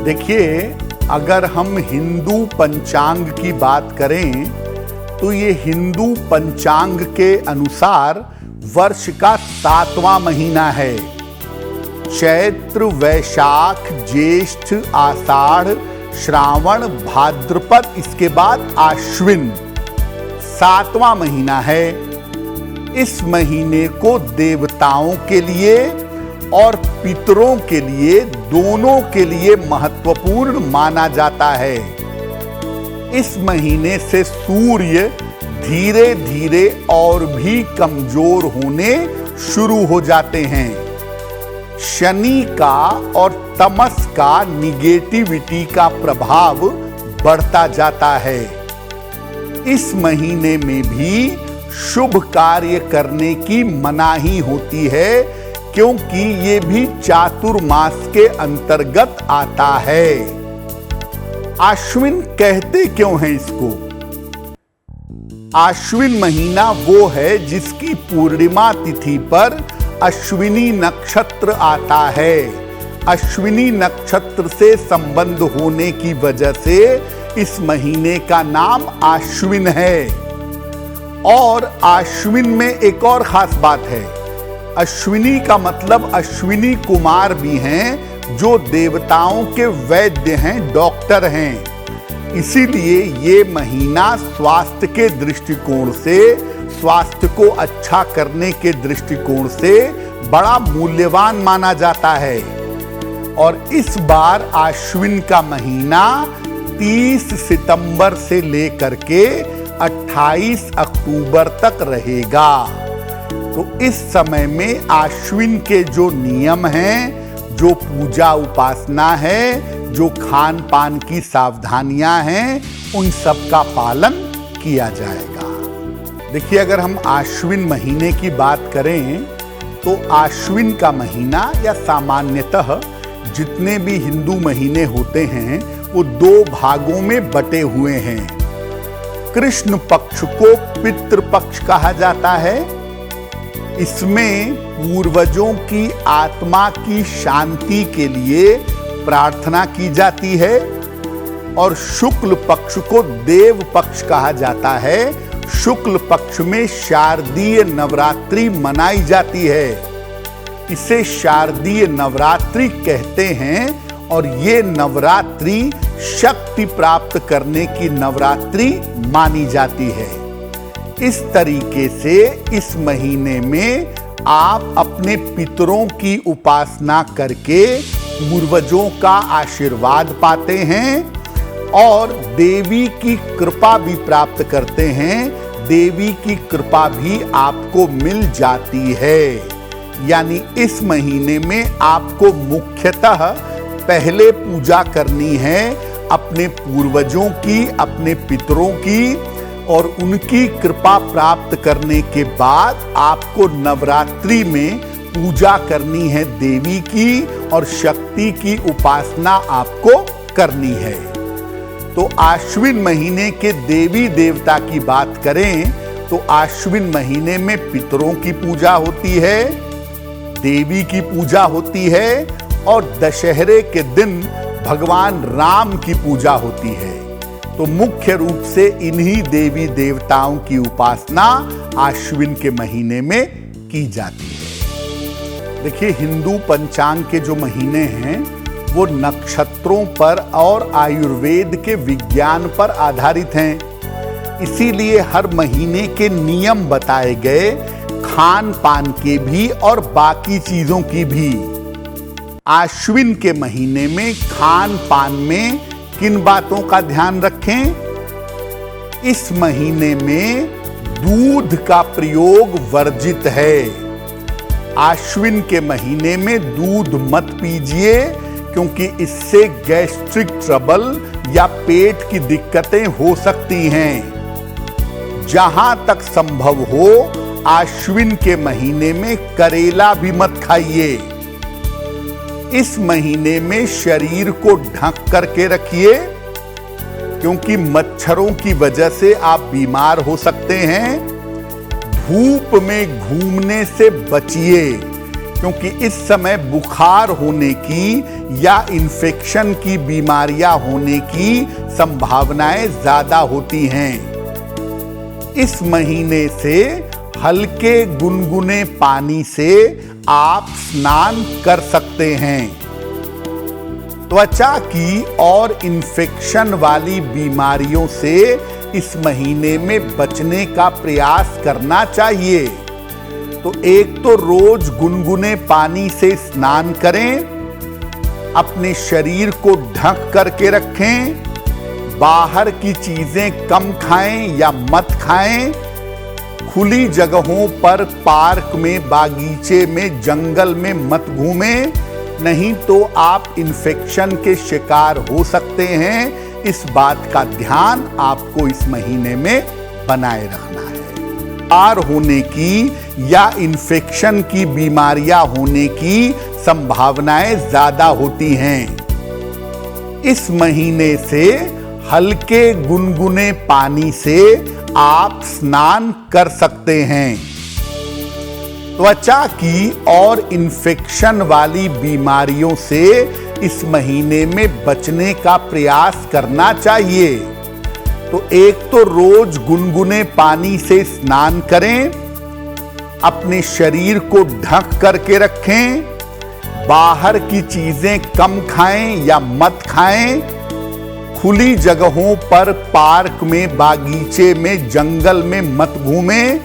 देखिए, अगर हम हिंदू पंचांग की बात करें तो ये हिंदू पंचांग के अनुसार वर्ष का 7वां महीना है। चैत्र, वैशाख, ज्येष्ठ, आषाढ़, श्रावण, भाद्रपद, इसके बाद आश्विन 7वां महीना है। इस महीने को देवताओं के लिए और पितरों के लिए, दोनों के लिए महत्वपूर्ण माना जाता है। इस महीने से सूर्य धीरे धीरे और भी कमजोर होने शुरू हो जाते हैं। शनि का और तमस का, निगेटिविटी का प्रभाव बढ़ता जाता है। इस महीने में भी शुभ कार्य करने की मनाही होती है, क्योंकि ये भी चातुर्मास के अंतर्गत आता है। आश्विन कहते क्यों हैं इसको? आश्विन महीना वो है जिसकी पूर्णिमा तिथि पर अश्विनी नक्षत्र आता है। अश्विनी नक्षत्र से संबंध होने की वजह से इस महीने का नाम आश्विन है। और आश्विन में एक और खास बात है। अश्विनी का मतलब अश्विनी कुमार भी हैं, जो देवताओं के वैद्य हैं, डॉक्टर हैं। इसीलिए ये महीना स्वास्थ्य के दृष्टिकोण से, स्वास्थ्य को अच्छा करने के दृष्टिकोण से बड़ा मूल्यवान माना जाता है। और इस बार आश्विन का महीना 30 सितंबर से लेकर के 28 अक्टूबर तक रहेगा। तो इस समय में आश्विन के जो नियम हैं, जो पूजा उपासना है, जो खान पान की सावधानियां हैं, उन सब का पालन किया जाएगा। देखिए, अगर हम आश्विन महीने की बात करें तो आश्विन का महीना या सामान्यतः जितने भी हिंदू महीने होते हैं वो 2 भागों में बटे हुए हैं। कृष्ण पक्ष को पितृपक्ष कहा जाता है। इसमें पूर्वजों की आत्मा की शांति के लिए प्रार्थना की जाती है। और शुक्ल पक्ष को देव पक्ष कहा जाता है। शुक्ल पक्ष में शारदीय नवरात्रि मनाई जाती है। इसे शारदीय नवरात्रि कहते हैं। और ये नवरात्रि शक्ति प्राप्त करने की नवरात्रि मानी जाती है। इस तरीके से इस महीने में आप अपने पितरों की उपासना करके पूर्वजों का आशीर्वाद पाते हैं और देवी की कृपा भी प्राप्त करते हैं। देवी की कृपा भी आपको मिल जाती है। यानी इस महीने में आपको मुख्यतः पहले पूजा करनी है अपने पूर्वजों की, अपने पितरों की, और उनकी कृपा प्राप्त करने के बाद आपको नवरात्रि में पूजा करनी है देवी की, और शक्ति की उपासना आपको करनी है। तो आश्विन महीने के देवी देवता की बात करें तो आश्विन महीने में पितरों की पूजा होती है, देवी की पूजा होती है, और दशहरे के दिन भगवान राम की पूजा होती है। तो मुख्य रूप से इन्हीं देवी देवताओं की उपासना आश्विन के महीने में की जाती है। देखिए, हिंदू पंचांग के जो महीने हैं वो नक्षत्रों पर और आयुर्वेद के विज्ञान पर आधारित हैं। इसीलिए हर महीने के नियम बताए गए, खान पान के भी और बाकी चीजों की भी। आश्विन के महीने में खान पान में किन बातों का ध्यान रखें? इस महीने में दूध का प्रयोग वर्जित है। आश्विन के महीने में दूध मत पीजिए, क्योंकि इससे गैस्ट्रिक ट्रबल या पेट की दिक्कतें हो सकती हैं। जहां तक संभव हो आश्विन के महीने में करेला भी मत खाइए। इस महीने में शरीर को ढक करके रखिए, क्योंकि मच्छरों की वजह से आप बीमार हो सकते हैं। धूप में घूमने से बचिए, क्योंकि इस समय बुखार होने की या इन्फेक्शन की बीमारियां होने की संभावनाएं ज्यादा होती हैं। इस महीने से हल्के गुनगुने पानी से आप स्नान कर सकते हैं। त्वचा की और इन्फेक्शन वाली बीमारियों से इस महीने में बचने का प्रयास करना चाहिए। तो एक तो रोज गुनगुने पानी से स्नान करें, अपने शरीर को ढक करके रखें, बाहर की चीजें कम खाएं या मत खाएं, खुली जगहों पर पार्क में, बागीचे में, जंगल में मत घूमें, नहीं तो आप इन्फेक्शन के शिकार हो सकते हैं। इस बात का ध्यान आपको इस महीने में बनाए रखना है। बुखार होने की या इन्फेक्शन की बीमारियां होने की संभावनाएं ज्यादा होती हैं। इस महीने से हल्के गुनगुने पानी से आप स्नान कर सकते हैं। त्वचा की और इन्फेक्शन वाली बीमारियों से इस महीने में बचने का प्रयास करना चाहिए। तो एक तो रोज गुनगुने पानी से स्नान करें, अपने शरीर को ढक करके रखें, बाहर की चीजें कम खाएं या मत खाएं, खुली जगहों पर पार्क में, बागीचे में, जंगल में मत घूमें,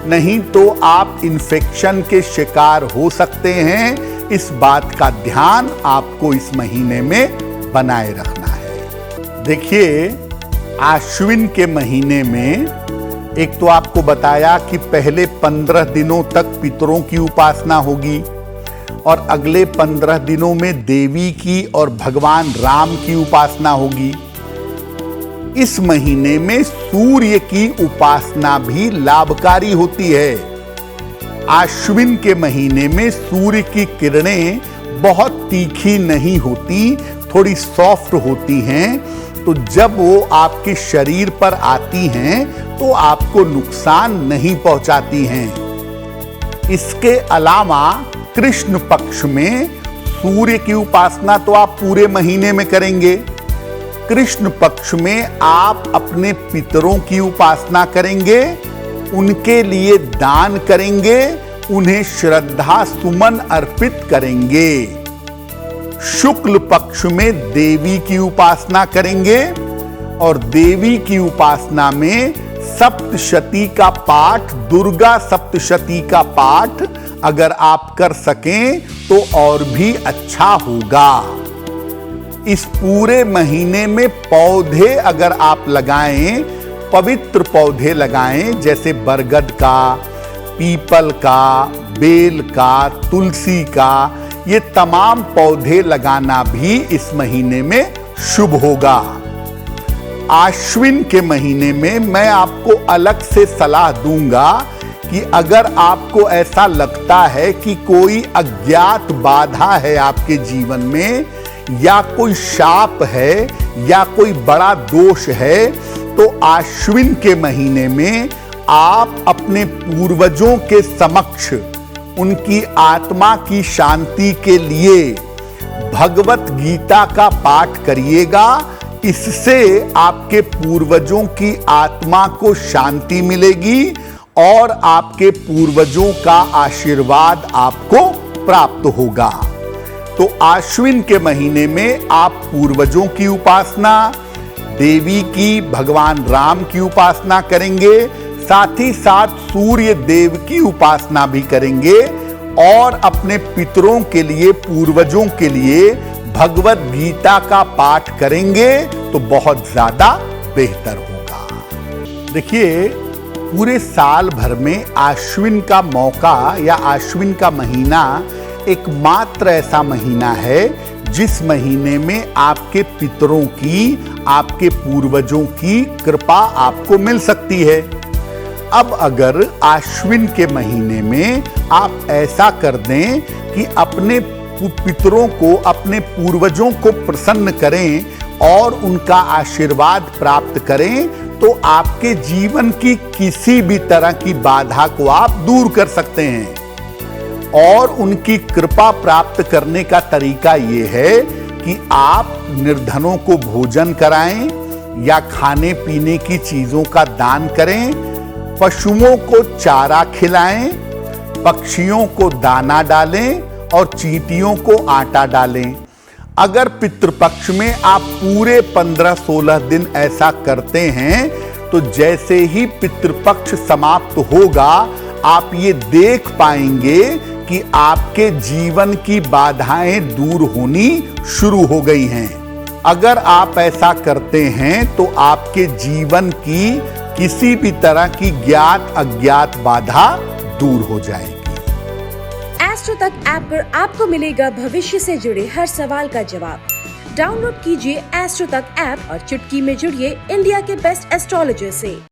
नहीं तो आप इन्फेक्शन के शिकार हो सकते हैं। इस बात का ध्यान आपको इस महीने में बनाए रखना है। देखिए, आश्विन के महीने में एक तो आपको बताया कि पहले 15 दिनों तक पितरों की उपासना होगी और अगले 15 दिनों में देवी की और भगवान राम की उपासना होगी। इस महीने में सूर्य की उपासना भी लाभकारी होती है। आश्विन के महीने में सूर्य की किरणें बहुत तीखी नहीं होती, थोड़ी सॉफ्ट होती हैं, तो जब वो आपके शरीर पर आती हैं तो आपको नुकसान नहीं पहुंचाती हैं। इसके अलावा कृष्ण पक्ष में सूर्य की उपासना तो आप पूरे महीने में करेंगे। कृष्ण पक्ष में आप अपने पितरों की उपासना करेंगे, उनके लिए दान करेंगे, उन्हें श्रद्धा सुमन अर्पित करेंगे। शुक्ल पक्ष में देवी की उपासना करेंगे और देवी की उपासना में सप्तशती का पाठ, दुर्गा सप्तशती का पाठ अगर आप कर सकें तो और भी अच्छा होगा। इस पूरे महीने में पौधे अगर आप लगाएं, पवित्र पौधे लगाएं, जैसे बरगद का, पीपल का, बेल का, तुलसी का, ये तमाम पौधे लगाना भी इस महीने में शुभ होगा। आश्विन के महीने में मैं आपको अलग से सलाह दूंगा कि अगर आपको ऐसा लगता है कि कोई अज्ञात बाधा है आपके जीवन में, या कोई शाप है, या कोई बड़ा दोष है, तो आश्विन के महीने में आप अपने पूर्वजों के समक्ष उनकी आत्मा की शांति के लिए भगवत गीता का पाठ करिएगा। इससे आपके पूर्वजों की आत्मा को शांति मिलेगी और आपके पूर्वजों का आशीर्वाद आपको प्राप्त होगा। तो आश्विन के महीने में आप पूर्वजों की उपासना, देवी की, भगवान राम की उपासना करेंगे, साथ ही साथ सूर्य देव की उपासना भी करेंगे और अपने पितरों के लिए, पूर्वजों के लिए भगवत गीता का पाठ करेंगे तो बहुत ज्यादा बेहतर होगा। देखिए, पूरे साल भर में आश्विन का मौका या आश्विन का महीना एकमात्र ऐसा महीना है जिस महीने में आपके पितरों की, आपके पूर्वजों की कृपा आपको मिल सकती है। अब अगर आश्विन के महीने में आप ऐसा कर दें कि अपने पितरों को, अपने पूर्वजों को प्रसन्न करें और उनका आशीर्वाद प्राप्त करें, तो आपके जीवन की किसी भी तरह की बाधा को आप दूर कर सकते हैं। और उनकी कृपा प्राप्त करने का तरीका ये है कि आप निर्धनों को भोजन कराएं या खाने पीने की चीजों का दान करें, पशुओं को चारा खिलाएं, पक्षियों को दाना डालें और चींटियों को आटा डालें। अगर पितृपक्ष में आप पूरे 15-16 दिन ऐसा करते हैं तो जैसे ही पितृपक्ष समाप्त होगा आप ये देख पाएंगे कि आपके जीवन की बाधाएं दूर होनी शुरू हो गई हैं। अगर आप ऐसा करते हैं तो आपके जीवन की किसी भी तरह की ज्ञात अज्ञात बाधा दूर हो जाएगी। एस्ट्रो तक ऐप पर आपको मिलेगा भविष्य से जुड़े हर सवाल का जवाब। डाउनलोड कीजिए एस्ट्रो तक ऐप और चुटकी में जुड़िए इंडिया के बेस्ट एस्ट्रोलॉजर से।